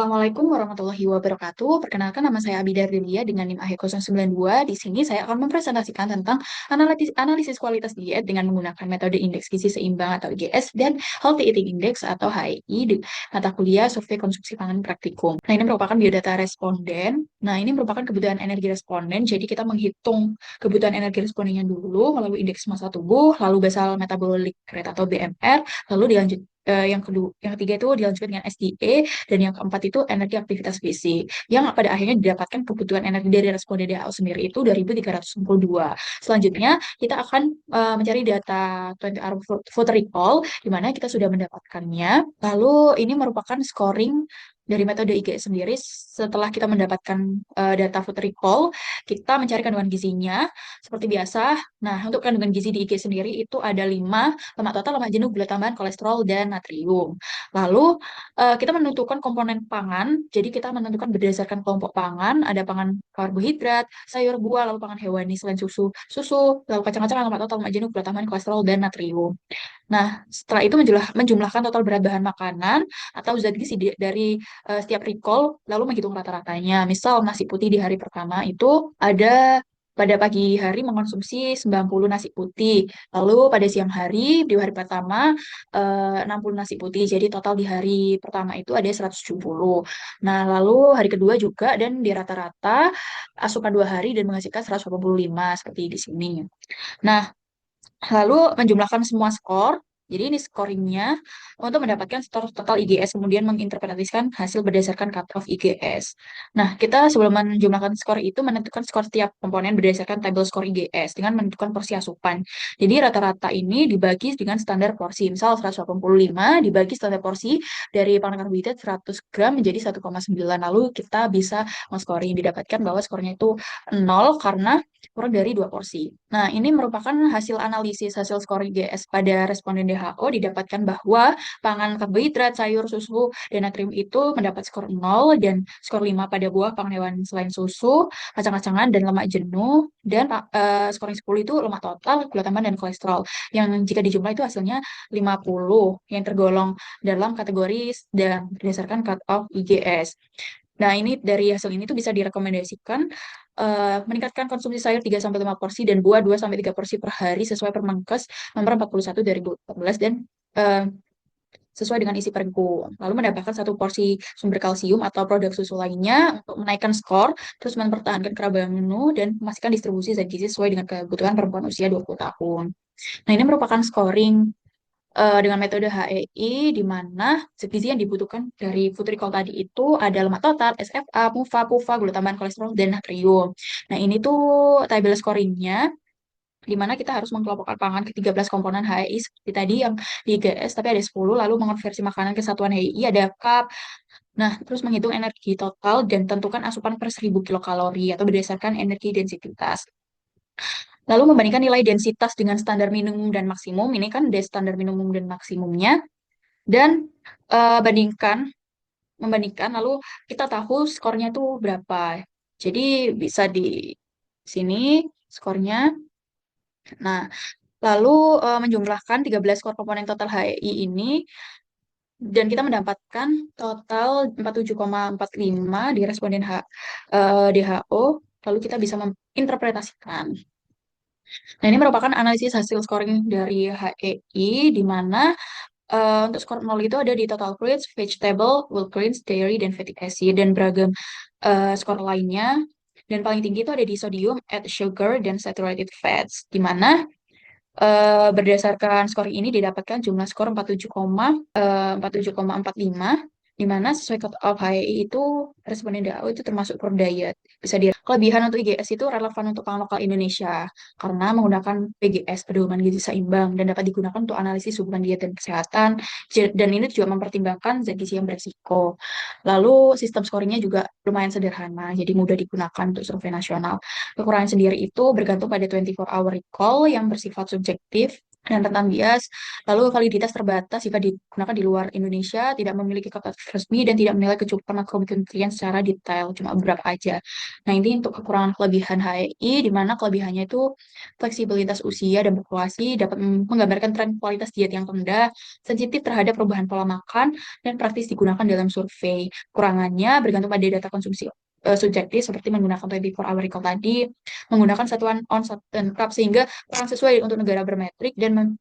Assalamualaikum warahmatullahi wabarakatuh. Perkenalkan nama saya Abida Delia dengan NIM AHE092. Di sini saya akan mempresentasikan tentang analisis kualitas diet dengan menggunakan metode indeks gizi seimbang atau IGS dan Healthy Eating Index atau HEI di mata kuliah Survei Konsumsi Pangan Praktikum. Nah, ini merupakan biodata responden. Nah, ini merupakan kebutuhan energi responden. Jadi kita menghitung kebutuhan energi respondennya dulu melalui indeks massa tubuh, lalu basal metabolic rate atau BMR, lalu dilanjut yang ketiga itu dilanjutkan dengan SDA, dan yang keempat itu energi aktivitas fisik, yang pada akhirnya didapatkan kebutuhan energi dari responden WHO sendiri itu 2362. Selanjutnya, kita akan mencari data 20 hour food recall, di mana kita sudah mendapatkannya. Lalu, ini merupakan scoring dari metode IGS sendiri. Setelah kita mendapatkan data food recall, kita mencari kandungan gizinya seperti biasa. Nah, untuk kandungan gizi di IG sendiri itu ada 5: lemak total, lemak jenuh, gula tambahan, kolesterol, dan natrium. Lalu, kita menentukan komponen pangan. Jadi kita menentukan berdasarkan kelompok pangan, ada pangan karbohidrat, sayur, buah, lalu pangan hewani selain susu, lalu kacang-kacangan, lemak total, lemak jenuh, gula tambahan, kolesterol, dan natrium. Nah, setelah itu menjumlahkan total berat bahan makanan atau zat gizi dari setiap recall, lalu menghitung rata-ratanya. Misal nasi putih di hari pertama itu ada pada pagi hari mengkonsumsi 90 nasi putih. Lalu pada siang hari, di hari pertama 60 nasi putih. Jadi total di hari pertama itu ada 170. Nah, lalu hari kedua juga dan di rata-rata asupan 2 hari dan menghasilkan 185 seperti di sini. Nah, lalu menjumlahkan semua skor. Jadi ini scoringnya untuk mendapatkan skor total IGS, kemudian menginterpretasikan hasil berdasarkan cut-off IGS. Nah, kita sebelum menjumlahkan skor itu menentukan skor setiap komponen berdasarkan tabel skor IGS dengan menentukan porsi asupan. Jadi rata-rata ini dibagi dengan standar porsi. Misal 185 dibagi standar porsi dari pangan karbohidrat 100 gram menjadi 1,9. Lalu kita bisa men-scoring, didapatkan bahwa skornya itu 0 karena kurang dari 2 porsi. Nah, ini merupakan hasil analisis hasil skor IGS pada responden WHO, didapatkan bahwa pangan karbohidrat, sayur, susu, dan natrium itu mendapat skor 0 dan skor 5 pada buah, pangan hewan selain susu, kacang-kacangan, dan lemak jenuh, dan skor yang 10 itu lemak total, gula tambahan, dan kolesterol. Yang jika dijumlah itu hasilnya 50 yang tergolong dalam kategori dan berdasarkan cut off IGS. Nah, ini dari hasil ini tuh bisa direkomendasikan meningkatkan konsumsi sayur 3-5 porsi dan buah 2-3 porsi per hari sesuai Permenkes nomor 41 dari 2014 dan eh, sesuai dengan isi pergub. Lalu mendapatkan 1 porsi sumber kalsium atau produk susu lainnya untuk menaikkan skor, terus mempertahankan kekebalan menu dan memastikan distribusi zat gizi sesuai dengan kebutuhan perempuan usia 20 tahun. Nah, ini merupakan scoring dengan metode HEI, di mana zat gizi yang dibutuhkan dari food recall tadi itu ada lemak total, SFA, PUFA, PUFA, gula tambahan, kolesterol, dan natrium. Nah, ini tuh tabel scoringnya, di mana kita harus mengkelompokkan pangan ke 13 komponen HEI seperti tadi yang di IGS, tapi ada 10, lalu mengonversi makanan ke satuan HEI, ada cup. Nah, terus menghitung energi total dan tentukan asupan per 1000 kilokalori atau berdasarkan energi densitas. Lalu membandingkan nilai densitas dengan standar minimum dan maksimum. Ini kan ada standar minimum dan maksimumnya. Dan bandingkan, membandingkan, lalu kita tahu skornya itu berapa. Jadi bisa di sini skornya. Nah, lalu menjumlahkan 13 skor komponen total HEI ini, dan kita mendapatkan total 47,45 di responden DHO. Lalu kita bisa menginterpretasikan. Nah, ini merupakan analisis hasil scoring dari HEI, di mana untuk skor 0 itu ada di total fruits, vegetable, whole grains, dairy, dan fatty acid, dan beragam skor lainnya. Dan paling tinggi itu ada di sodium, add sugar, dan saturated fats, di mana berdasarkan skor ini didapatkan jumlah skor 47,45, di mana sesuai cut off HEI itu responden WHO itu termasuk poor diet. Bisa di kelebihan untuk IGS itu relevan untuk pangan lokal Indonesia karena menggunakan PGS, pedoman gizi seimbang, dan dapat digunakan untuk analisis hubungan diet dan kesehatan. Dan ini juga mempertimbangkan zat gizi yang beresiko. Lalu sistem scoringnya juga lumayan sederhana, jadi mudah digunakan untuk survei nasional. Kekurangan sendiri itu bergantung pada 24 hour recall yang bersifat subjektif. dan rentan bias. Lalu validitas terbatas jika digunakan di luar Indonesia, tidak memiliki kata resmi dan tidak menilai kecukupan makronutrien secara detail, cuma beberapa aja. Nah, ini untuk kekurangan kelebihan HEI, di mana kelebihannya itu fleksibilitas usia dan populasi, dapat menggambarkan tren kualitas diet yang rendah, sensitif terhadap perubahan pola makan, dan praktis digunakan dalam survei. Kurangannya bergantung pada data konsumsi subjektif seperti menggunakan 24 hour recall tadi, menggunakan satuan on dan cup sehingga kurang sesuai untuk negara bermetrik dan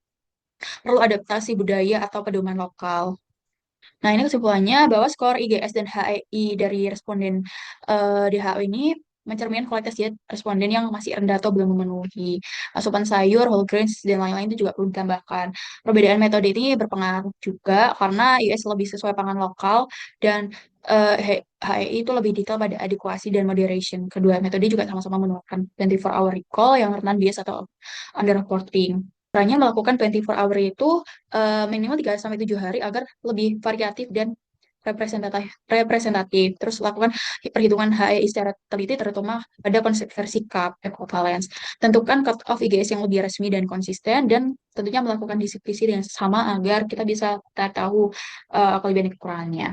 perlu adaptasi budaya atau pedoman lokal. Nah, ini kesimpulannya bahwa skor IGS dan HEI dari responden WHO ini mencerminkan kualitas diet responden yang masih rendah atau belum memenuhi. Asupan sayur, whole grains, dan lain-lain itu juga perlu ditambahkan. Perbedaan metode ini berpengaruh juga karena IGS lebih sesuai pangan lokal dan HEI itu lebih detail pada adequacy dan moderation. Kedua metode juga sama-sama menerapkan 24-hour recall yang rentan bias atau underreporting. Caranya melakukan 24 hour itu minimal 3 sampai 7 hari agar lebih variatif dan representatif. Terus lakukan perhitungan HEI secara teliti terutama pada konversi cup equivalence. Tentukan cut off IGS yang lebih resmi dan konsisten dan tentunya melakukan diskusi dengan sesama agar kita bisa tahu kelebihan dan kekurangannya.